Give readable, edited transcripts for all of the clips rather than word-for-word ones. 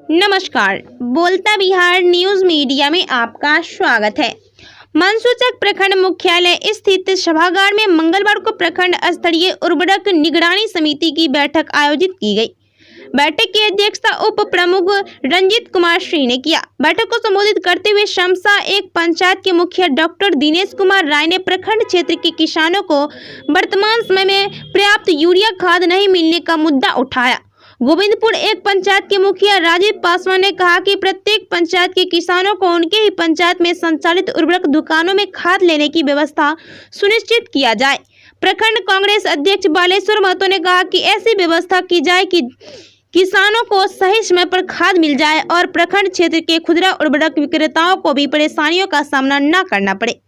नमस्कार, बोलता Bihar news media में आपका स्वागत है। मनसूचक प्रखंड मुख्यालय स्थित सभागार में मंगलवार को प्रखंड स्तरीय उर्वरक निगरानी समिति की बैठक आयोजित की गई। बैठक की अध्यक्षता उप प्रमुख रंजीत कुमार सिंह ने किया। बैठक को संबोधित करते हुए शमसा एक पंचायत के मुखिया डॉक्टर दिनेश कुमार राय ने प्रखंड क्षेत्र के किसानों को वर्तमान समय में पर्याप्त यूरिया खाद नहीं मिलने का मुद्दा उठाया। गोविंदपुर एक पंचायत के मुखिया राजीव पासवान ने कहा कि प्रत्येक पंचायत के किसानों को उनके ही पंचायत में संचालित उर्वरक दुकानों में खाद लेने की व्यवस्था सुनिश्चित किया जाए। प्रखंड कांग्रेस अध्यक्ष बालेश्वर महतो ने कहा कि ऐसी व्यवस्था की जाए कि किसानों को सही समय पर खाद मिल जाए और प्रखंड क्षेत्र के खुदरा उर्वरक विक्रेताओं को भी परेशानियों का सामना न करना पड़े।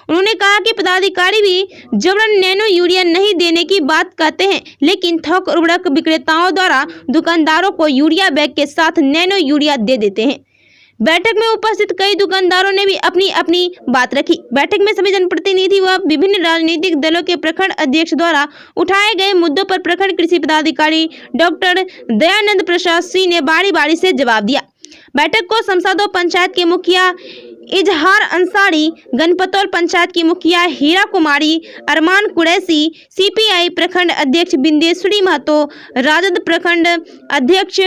उन्होंने कहा कि पदाधिकारी भी जबरन नैनो यूरिया नहीं देने की बात कहते हैं, लेकिन थोक उर्वरक विक्रेताओं द्वारा दुकानदारों को यूरिया बैग के साथ नैनो यूरिया दे देते हैं। बैठक में उपस्थित कई दुकानदारों ने भी अपनी अपनी बात रखी। बैठक में सभी जनप्रतिनिधि व विभिन्न राजनीतिक दलों के प्रखंड अध्यक्ष द्वारा उठाए गए मुद्दों पर प्रखंड कृषि पदाधिकारी डॉक्टर दयानंद प्रसाद सिंह ने बारी बारी से जवाब दिया। बैठक को शमशादो पंचायत के मुखिया इजहार अंसारी, गणपतौल पंचायत की मुखिया हीरा कुमारी, अरमान कुरैशी, सीपीआई प्रखंड अध्यक्ष बिंदेश्वरी महतो, राजद प्रखंड अध्यक्ष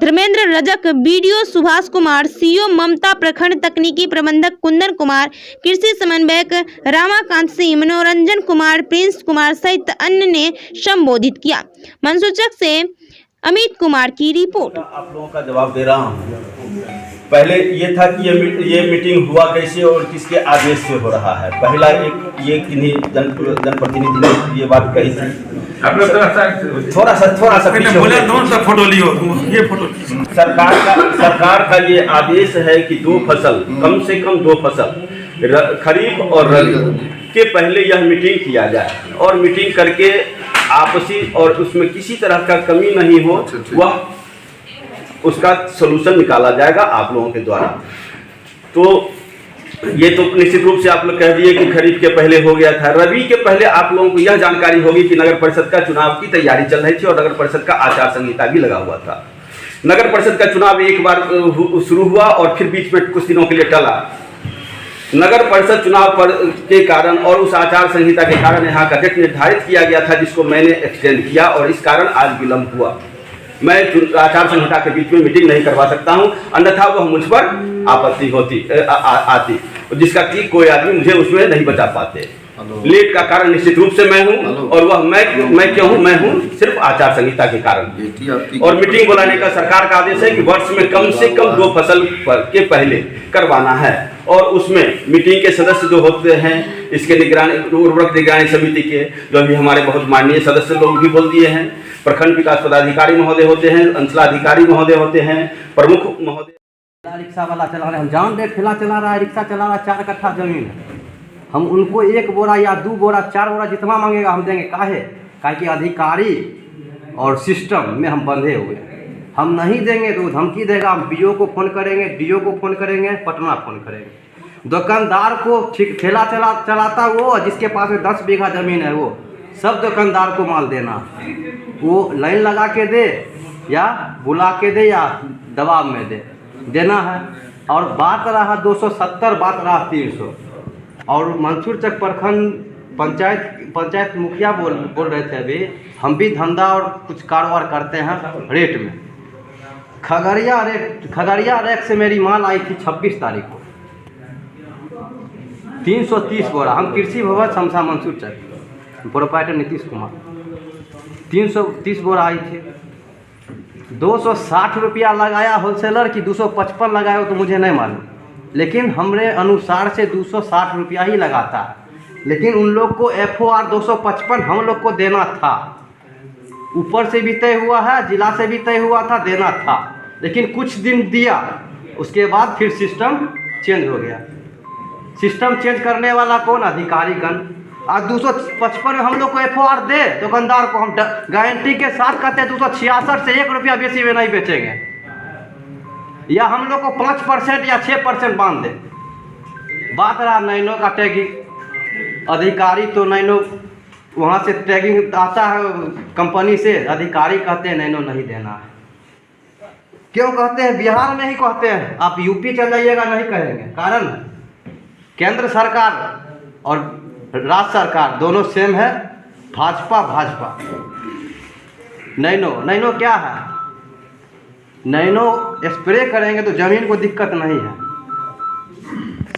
धर्मेंद्र रजक, बीडीओ सुभाष कुमार, सीओ ममता, प्रखंड तकनीकी प्रबंधक कुंदन कुमार, कृषि समन्वयक रामाकांत सिंह, मनोरंजन कुमार, प्रिंस कुमार सहित अन्य ने संबोधित किया। मनसूचक से अमित कुमार की रिपोर्ट। आप लोगों का जवाब दे रहा हूँ। पहले ये था कि ये मीटिंग हुआ कैसे और किसके आदेश से हो रहा है। पहला ये किन्हीं जनप्रतिनिधि ने ये बात कही थी। थोड़ा सा पीछे बोले, फोटो लियो, ये फोटो। सरकार का ये आदेश है कि दो फसल, कम से कम 2 फसल खरीफ और रबी के पहले यह मीटिंग किया जाए और मीटिंग करके आपसी और उसमें किसी तरह का कमी नहीं हो, वह उसका सलूशन निकाला जाएगा आप लोगों के द्वारा। तो ये तो निश्चित रूप से आप लोग कह दिए कि खरीफ के पहले हो गया था। रबी के पहले आप लोगों को यह जानकारी होगी कि नगर परिषद का चुनाव की तैयारी चल रही थी और नगर परिषद का आचार संहिता भी लगा हुआ था। नगर परिषद का चुनाव एक बार शुरू हुआ और फिर बीच में कुछ दिनों के लिए टला। नगर परिषद चुनाव के कारण और उस आचार संहिता के कारण यहाँ का डेट निर्धारित किया गया था, जिसको मैंने एक्सटेंड किया और इस कारण आज विलंब हुआ। मैं आचार संहिता के बीच में मीटिंग नहीं करवा सकता हूं, अन्यथा वह मुझ पर आपत्ति होती आती, जिसका कि कोई आदमी मुझे उसमें नहीं बचा पाते। लेट का कारण निश्चित रूप से मैं हूं और वह मैं क्यों हूं? मैं हूं सिर्फ आचार संहिता के कारण। और मीटिंग बुलाने का सरकार का आदेश है कि वर्ष में कम से कम 2 फसल के पहले करवाना है और उसमें मीटिंग के सदस्य जो होते हैं, इसके निगरानी उर्वरक निगरानी समिति के जो अभी हमारे बहुत माननीय सदस्य लोग भी बोल दिए हैं, प्रखंड विकास पदाधिकारी महोदय होते हैं, अंचलाधिकारी महोदय होते हैं, प्रमुख महोदय। रिक्शा वाला चला रहे, हम जान दे ठेला चला रहा है, रिक्शा चला रहा है, 4 कट्ठा जमीन है, हम उनको 1 बोरा या 2 बोरा 4 बोरा जितना मांगेगा हम देंगे। काहे कि अधिकारी और सिस्टम में हम बंधे हुए हैं। हम नहीं देंगे तो धमकी देगा, हम बीओ को फ़ोन करेंगे, डीओ को फ़ोन करेंगे, पटना फ़ोन करेंगे। दुकानदार को ठीक ठेला चलाता वो, जिसके पास में 10 बीघा ज़मीन है, वो सब दुकानदार को माल देना, वो लाइन लगा के दे या बुला के दे या दबाव में देना है। और बात रहा 270, बात रहा 300। और मंसूरचक प्रखंड पंचायत मुखिया बोल रहे थे अभी, हम भी धंधा और कुछ कारोबार करते हैं रेट में। खगड़िया रेट से मेरी माल आई थी 26 तारीख को 330 बोरा। हम कृषि भवन शमशा मंसूरचक, प्रोप्राइटर नीतीश कुमार, 330 बोरा आई थी। 260 रुपया लगाया होलसेलर की 255 लगाया हो तो मुझे नहीं मालूम, लेकिन हमरे अनुसार से 260 रुपया ही लगाता है। लेकिन उन लोग को FOR 255 हम लोग को देना था, ऊपर से भी तय हुआ है, जिला से भी तय हुआ था, देना था। लेकिन कुछ दिन दिया, उसके बाद फिर सिस्टम चेंज हो गया। सिस्टम चेंज करने वाला कौन? अधिकारीगण। आज 255 हम लोग को FOR दे दुकानदार को, हम गारंटी के साथ कहते हैं 266 से 1 रुपया बेची में नहीं बेचेंगे, या हम लोग को 5% या 6% बांध दे। बात रहा नैनो का टैगिंग, अधिकारी तो नैनो वहाँ से टैगिंग आता है कंपनी से, अधिकारी कहते हैं नैनो नहीं देना है। क्यों कहते हैं? बिहार में ही कहते हैं, आप यूपी चल जाइएगा नहीं कहेंगे। कारण केंद्र सरकार और राज्य सरकार दोनों सेम है, भाजपा भाजपा। नैनो क्या है? नैनो स्प्रे करेंगे तो ज़मीन को दिक्कत नहीं है,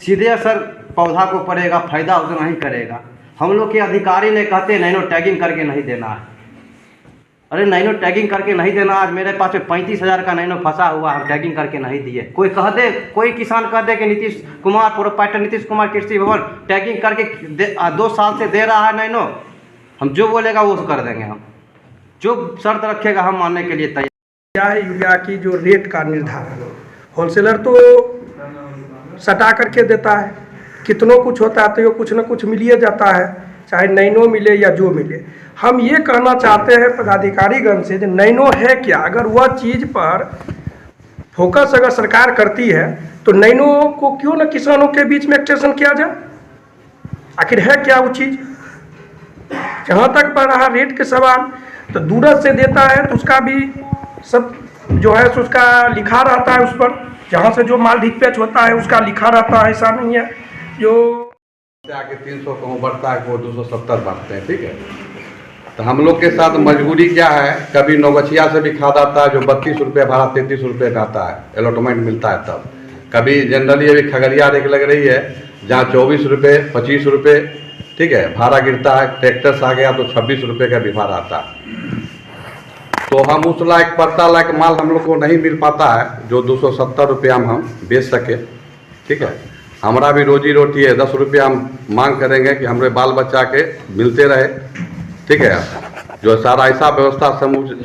सीधे असर पौधा को पड़ेगा, फायदा उतना ही करेगा। हम लोग के अधिकारी ने कहते नैनो टैगिंग करके नहीं देना है। अरे नैनो टैगिंग करके नहीं देना, आज मेरे पास में 35,000 का नैनो फंसा हुआ है, टैगिंग करके नहीं दिए। कोई कह दे, कोई किसान कह दे कि नीतीश कुमार प्रोप्राइटर नीतीश कुमार कृषि भवन टैगिंग करके 2 साल से दे रहा है नैनो, हम जो बोलेगा वो कर देंगे, हम जो शर्त रखेगा हम मानने के लिए तैयार। क्या है यूरिया की जो रेट का निर्धारण, होलसेलर तो सटा करके देता है, कितनों कुछ होता है तो कुछ न कुछ मिलिए जाता है, चाहे नैनो मिले या जो मिले। हम ये कहना चाहते हैं पदाधिकारीगण से, जो नैनो है क्या, अगर वह चीज़ पर फोकस अगर सरकार करती है तो नैनो को क्यों न किसानों के बीच में एक्सटेंशन किया जाए। आखिर है क्या वो चीज़। जहाँ तक पर रहा रेट के सवाल, तो दूरस्थ से देता है तो उसका भी सब जो है सो उसका लिखा रहता है, उस पर जहाँ से जो माल डिस्पैच होता है उसका लिखा रहता है, ऐसा नहीं है जो आके 300 कहूँ बढ़ता है वो 270 बढ़ते हैं। ठीक है, तो हम लोग के साथ मजबूरी क्या है, कभी नौगछिया से भी खाद आता है जो 32 रुपये भाड़ा 33 रुपये का आता है, अलॉटमेंट मिलता है तब। कभी जनरली अभी खगड़िया रेट लग रही है जहाँ 24 रुपये 25 रुपये, ठीक है, भाड़ा गिरता है। ट्रैक्टर से आ गया तो 26 रुपये का भी भाड़ा आता है। तो हम उस लायक पत्ता लायक माल हम लोग को नहीं मिल पाता है जो 270 रुपया में हम बेच सके। ठीक है, हमारा भी रोजी रोटी है, 10 रुपया हम मांग करेंगे कि हमारे बाल बच्चा के मिलते रहे। ठीक है, जो सारा ऐसा व्यवस्था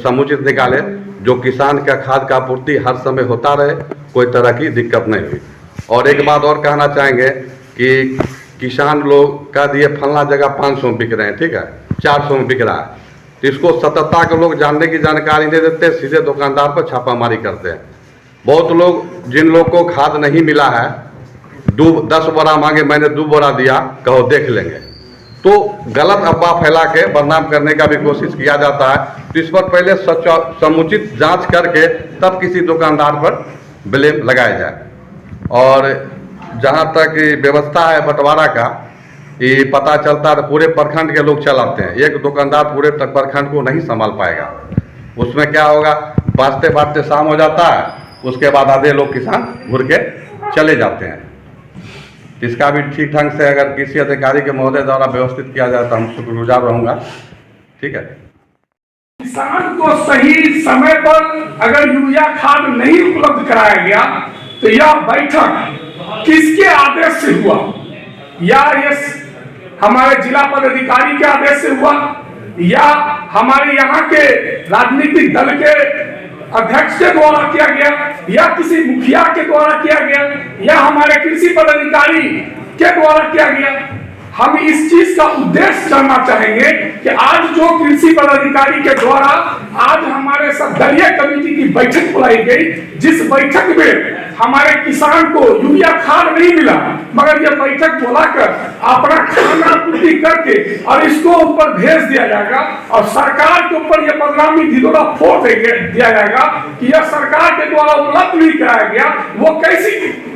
समुचित निकाले जो किसान का खाद का आपूर्ति हर समय होता रहे, कोई तरह की दिक्कत नहीं हुई। और एक बात और कहना चाहेंगे कि किसान लोग का दिए फलना जगह 500 में बिक रहे हैं, ठीक है, 400 में बिक रहा है, तो इसको सतर्कता के लोग जानने की जानकारी नहीं देते, सीधे दुकानदार पर छापामारी करते हैं। बहुत लोग जिन लोग को खाद नहीं मिला है 10 बोरा मांगे, मैंने 2 बोरा दिया, कहो देख लेंगे, तो गलत अफवाह फैला के बदनाम करने का भी कोशिश किया जाता है। तो इस पर पहले समुचित जांच करके तब किसी दुकानदार पर ब्लेम लगाया जाए। और जहां तक व्यवस्था है बंटवारा का, ये पता चलता है पूरे प्रखंड के लोग चलाते हैं, एक दुकानदार पूरे प्रखंड को नहीं संभाल पाएगा। उसमें क्या होगा, बांटते शाम हो जाता है, उसके बाद आधे लोग किसान घुर के चले जाते हैं। इसका भी ठीक ढंग से अगर किसी अधिकारी के महोदय द्वारा व्यवस्थित किया जाए तो हम शुक्रगुजार रहूँगा। ठीक है, किसान को सही समय पर अगर यूरिया खाद नहीं उपलब्ध कराया गया तो यह बैठक किसके आदेश से हुआ, या ये हमारे जिला पदाधिकारी के आदेश से हुआ, या हमारे यहाँ के राजनीतिक दल के अध्यक्ष के द्वारा किया गया, या किसी मुखिया के द्वारा किया गया, या हमारे कृषि पदाधिकारी के द्वारा किया गया। हम इस चीज का उद्देश्य जानना चाहेंगे कि आज जो कृषि पदाधिकारी के द्वारा आज हमारे सब दलीय कमेटी की बैठक बुलाई गई, जिस बैठक में हमारे किसान को यूरिया खाद नहीं मिला, मगर यह बैठक बुलाकर अपना खाना पूर्ति करके और इसको ऊपर भेज दिया जाएगा और सरकार के ऊपर यह बदनामी ढिंढोरा फोड़ दिया जाएगा कि यह सरकार के द्वारा उपलब्ध नहीं कराया गया, वो कैसी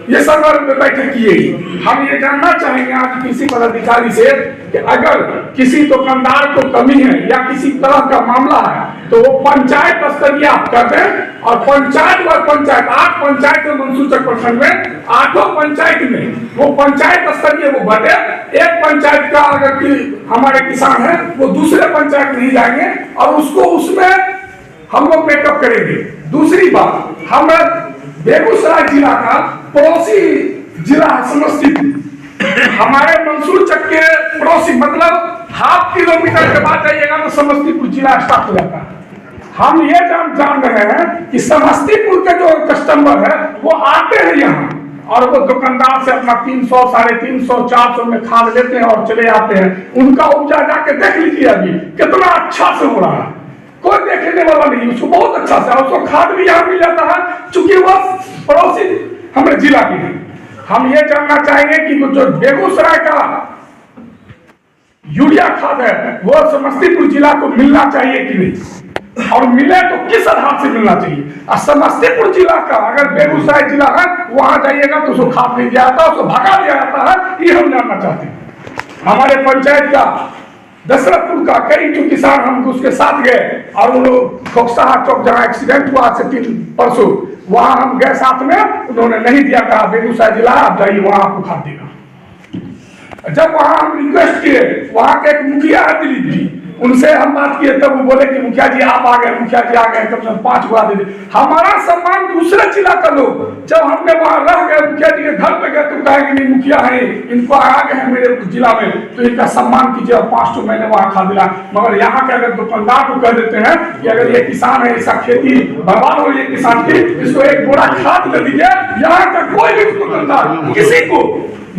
ये संदर्भ में बैठक की गई। हम ये जानना चाहेंगे आज किसी पदाधिकारी से कि अगर किसी दुकानदार को कमी है या किसी तरह का मामला है तो वो पंचायत स्तरीय आप कर दें, और पंचायत व पंचायत 8 पंचायत है मंसूचक प्रखंड में, 8 पंचायत में वो पंचायत स्तरीय वो बटे। एक पंचायत का अगर हमारे किसान है वो दूसरे पंचायत नहीं जाएंगे और उसको उसमें हम लोग मेकअप करेंगे। दूसरी बात, हम बेगूसराय जिला का पड़ोसी जिला समस्तीपुर, हमारे मंसूर चक के पड़ोसी, मतलब 1/2 किलोमीटर के बाद जाइएगा तो समस्तीपुर जिला स्टार्ट हो जाता है। हम ये जान रहे हैं कि समस्तीपुर के जो कस्टमर है वो आते हैं यहाँ और वो दुकानदार से अपना 300, 350, 400 में खाद लेते हैं और चले आते हैं। उनका उपजा जाके देख लीजिए अभी कितना अच्छा से हो रहा है, कोई देखने वाला नहीं, उसको बहुत अच्छा से, उसको खाद भी यहाँ मिल जाता है चूंकि वह पड़ोसी हमारे जिला के हैं। हम ये जानना चाहेंगे कि जो बेगूसराय का यूरिया खाद है वो समस्तीपुर जिला को मिलना चाहिए कि नहीं। और मिले तो किस आधार से मिलना चाहिए। और समस्तीपुर जिला का अगर बेगूसराय जिला है वहां जाइएगा तो उसको खाद नहीं दिया जाता, उसको भगा दिया जाता है, ये हम जानना चाहते हैं। हमारे पंचायत का दशरथपुर का कई जो किसान हम उसके साथ गए और वो लोग खोकसाहा चौक जहाँ एक्सीडेंट हुआ से 3 परसों वहां हम गए साथ में, उन्होंने नहीं दिया, कहा बेगूसराय जिला आप जाइए वहां आपको खाद देगा। जब वहां हम रिक्वेस्ट किए, वहां के एक मुखिया है दिलीप जी, उनसे हम बात किए तब वो बोले कि मुखिया जी आप आ गए, मुखिया जी आ गए, कम से कम 5 गुना दे दे। हमारा सम्मान दूसरे जिला का लोग, जब हमने वहां रह गए मुखिया जी के घर पे गए तो कहे कि नहीं मुखिया है, इनको आ गए हैं मेरे जिला में तो इनका सम्मान कीजिए और 5 महीने वहां खाद दिला। मगर यहाँ के अगर दुकानदार को कह देते हैं कि अगर ये किसान है, इसका खेती बर्बाद हो, ये किसान की इसको 1 बोरा खाद दे दीजिए, यहाँ का कोई भी दुकानदार किसी को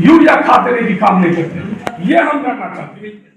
यूरिया खाद देने की काम नहीं करते। ये हम करना चाहते हैं।